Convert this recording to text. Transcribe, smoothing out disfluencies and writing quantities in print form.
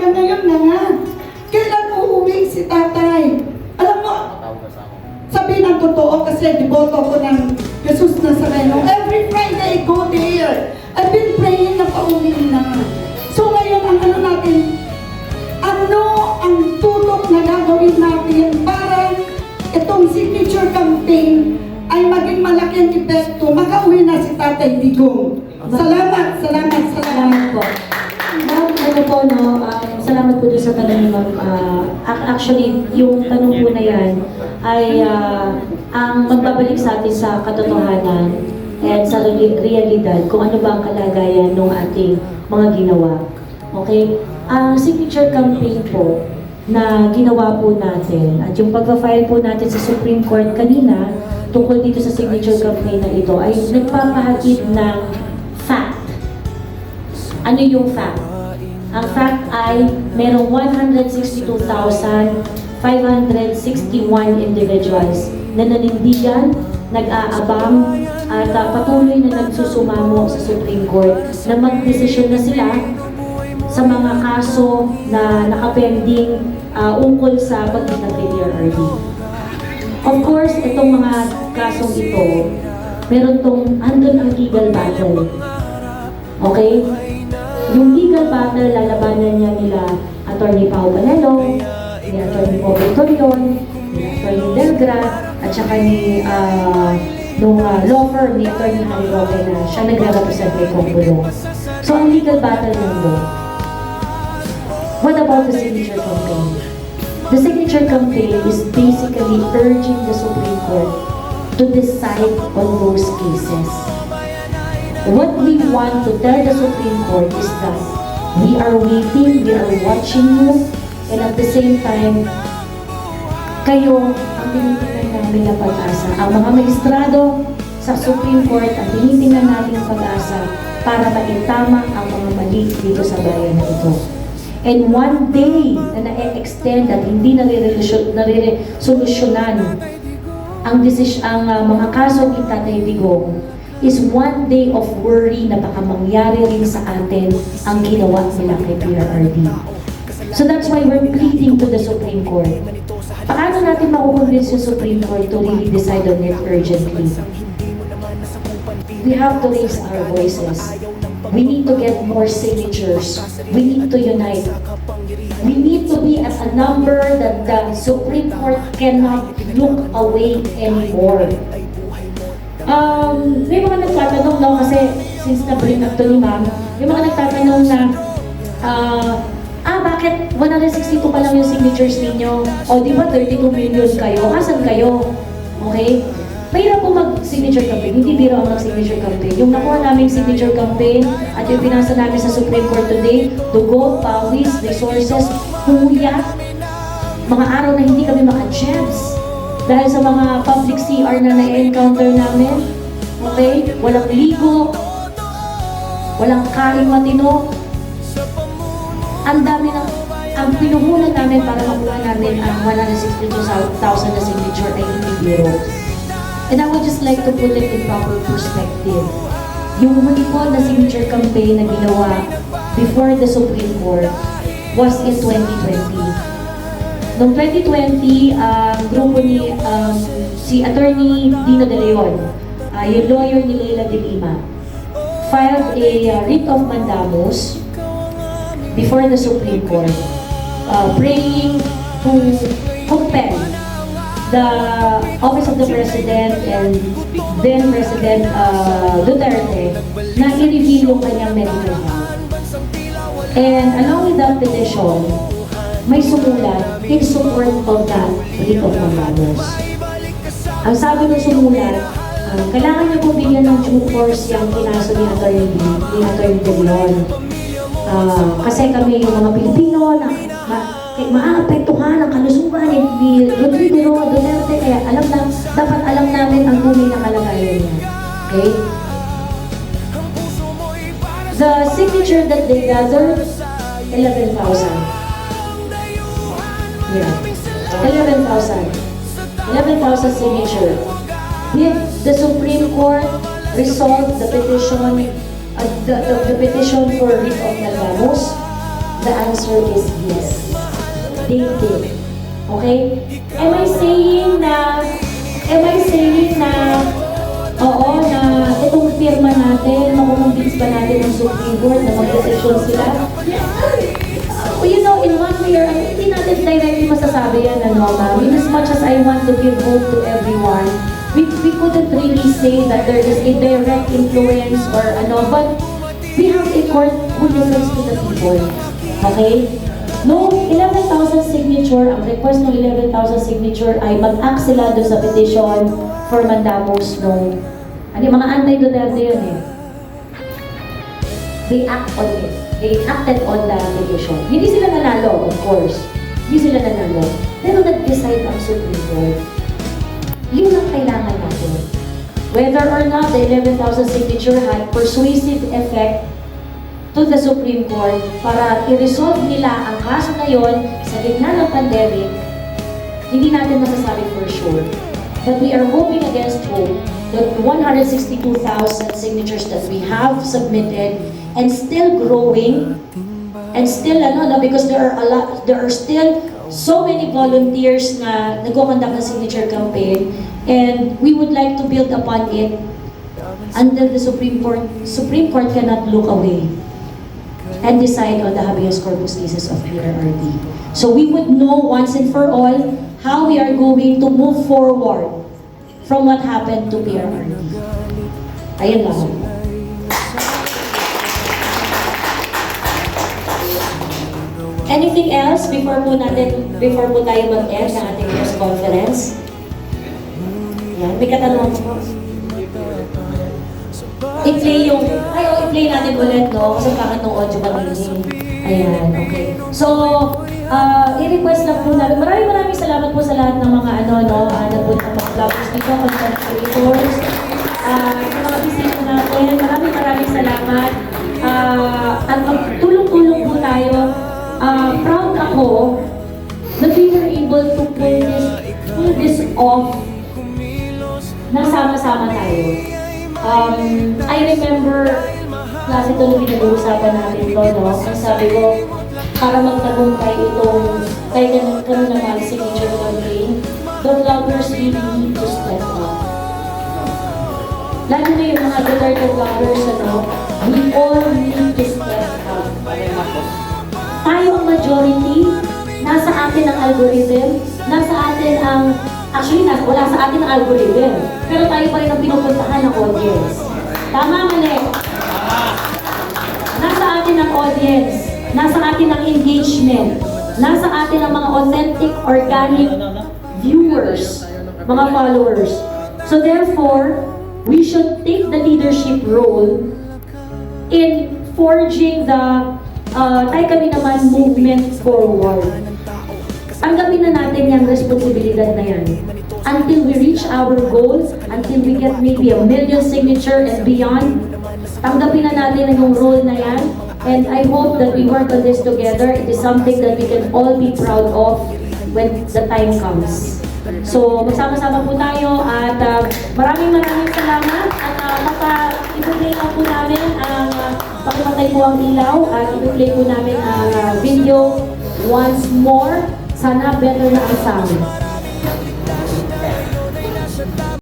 hanggang ngayon na nga. Kailan uuwi si tatay? Alam mo, sabi ng totoo kasi deboto ko ng Jesus Nazareno. Every Friday I go there. I've been praying na pauwi na. So ngayon ang ano natin, ano ang tutok na gagawin natin para itong signature campaign ay maging malaki ang epekto, makauwi na si Tatay Digong. Salamat, salamat, salamat. Salamat po. Ma'am, ano po, no, salamat po doon sa tanong ni Ma'am. Actually, yung tanong po na yan ay ang magbabalik sa atin sa katotohanan at sa realidad kung ano ba ang kalagayan ng ating mga ginawa. Okay? Ang signature campaign po na ginawa po natin at yung pag-file po natin sa Supreme Court kanina tungkol dito sa signature campaign na ito ay nagpapahagip ng fact. Ano yung fact? Ang fact ay merong 162,561 individuals na nanindigan, nag-aabang at patuloy na nagsusumamo sa Supreme Court na magdesisyon na sila sa mga kaso na nakapending ungkol sa pag-ibig kay PRRD. Of course, itong mga kasong ito, meron tong andun ang legal battle. Okay? Yung legal battle, lalabanan niya nila Atty. Pao Panelo, ni Atty. Poe Torion, ni Atty. Delgra, at saka ni nung law firm ni Atty. Harry Roque na siya nagre-represent kay Konggulo. So, ang legal battle nito. What about the signature campaign? The signature campaign is basically urging the Supreme Court to decide on those cases. What we want to tell the Supreme Court is that we are waiting, we are watching you, and at the same time, kayo ang tinitingnan namin na pag-asa. Ang mga magistrado sa Supreme Court ang tinitingnan natin ng pag-asa para maitama ang mga mali dito sa bayan na ito. And one day na na-extend at hindi nare-solusyonan ang mga kaso ni Tatay Digong is one day of worry na baka mangyari rin sa atin ang ginawa nila kay PRRD. So that's why we're pleading to the Supreme Court. Paano natin makukonvince yung Supreme Court to really decide on it urgently? We have to raise our voices. We need to get more signatures. We need to unite. We need to be at a number that the Supreme Court cannot look away anymore. May mga nagtatanong, no, kasi since na-bring up to ni Ma'am, may mga nagtatanong na, bakit 162 pa lang yung signatures ninyo? O di ba 32 million kayo? Asan kayo? Okay? Mahirap po mag-signature campaign. Hindi biro ang mag-signature campaign. Yung nakuha naming signature campaign at yung pinasa namin sa Supreme Court today, dugo, pawis, resources, huyat, mga araw na hindi kami maka-chance dahil sa mga public CR na na-encounter namin. Okay? Walang ligo, walang kain matino. Ang dami ng ang pinuhunan namin para makuha namin ang 162,000 na signature ay hindi biro. And I would just like to put it in proper perspective. Yung huli po na signature campaign na ginawa before the Supreme Court was in 2020. Noong 2020, grupo ni si Attorney Dino De Leon, yung lawyer ni Leila de Lima, filed a writ of mandamus before the Supreme Court, praying to compel the Office of the President and then President Duterte na i-review yung kanyang medical health. And along with that petition, may sumulat in support of that writ of mandamus. Ang sabi ng sumulat, kailangan niya po bigyan ng due course yung kinaso ni Atty. De Leon. Kasi kami yung mga Pilipino na maaapektuhan ang kalusugan ni Rodrigo Duterte, kaya dapat alam namin ang tunay na kalagayan niya. Okay? The signature that they gathered, 11,000. Yeah. 11,000. 11,000 signature. Did the Supreme Court resolve the petition, the petition for writ of mandamus? The answer is yes. They did. Okay? Am I saying na, oo, na itong firma natin, makukumbins ba natin ng Supreme Court na mag-desisyon sila? Well, you know, in one way or another, hindi natin directly masasabi yan, ano, ma'am. In as much as I want to give hope to everyone, we couldn't really say that there is a direct influence or ano, but we have a court who listens to the people. Okay? No, 11,000 signature, ang request ng 11,000 signature ay mag-act sila doon sa petition for Mandamo's no. Ano, mga anti-Duterte yun eh. They act on it. They acted on the petition. Hindi sila nanalo, of course. Hindi sila nanalo. Pero nag-decide ang Supreme Court. Yun ang kailangan natin. Whether or not the 11,000 signature had persuasive effect to the Supreme Court para i-resolve nila ang kaso na yon sa gitna ng pandemic, hindi natin masasabi for sure. But we are hoping against hope that 162,000 signatures that we have submitted and still growing and still because there are still so many volunteers na nagko-conduct ng signature campaign, and we would like to build upon it until the Supreme Court cannot look away and decide on the habeas corpus cases of PRRD. So we would know once and for all how we are going to move forward from what happened to PRRD. Ayun lang. Anything else before po tayo mag-end ng ating press conference? Yan, may katanungan po. I-play natin ulit, no? Kasi bakit nung audio kanini. Ayan, okay. So, i-request lang po namin. Maraming salamat po sa lahat ng mga nagpunta mga vloggers dito, content creators, sa mga bisita natin. Maraming salamat. At tulong-tulong po tayo. Proud ako that we were able to pull this off na sama-sama tayo. I remember klase ito nung pinag-uusapan natin ito, no? Ang sabi ko, para magtagumpay itong kaya ganun naman signature campaign, the vloggers really need to step up. Lalo na yung mga Duterte vloggers, we all need to step up. Tayo ang majority, nasa atin ang algorithm, wala sa atin ang algorithm, pero tayo pa rin ang pinupuntahan ng audience. Tama, mali? Nasa atin ang audience, nasa atin ang engagement, nasa atin ang mga authentic, organic viewers, mga followers. So therefore, we should take the leadership role in forging the tayo kami naman movement forward. Tanggapin na natin yung responsibilidad na yan. Until we reach our goals, until we get maybe 1 million signature and beyond, tanggapin na natin yung role na yan. And I hope that we work on this together. It is something that we can all be proud of when the time comes. So, magsama-sama po tayo at maraming salamat at ipo-play na po namin ang pakimatay po ang ilaw at ipo-play po namin ang video once more. Sana better na ang sound.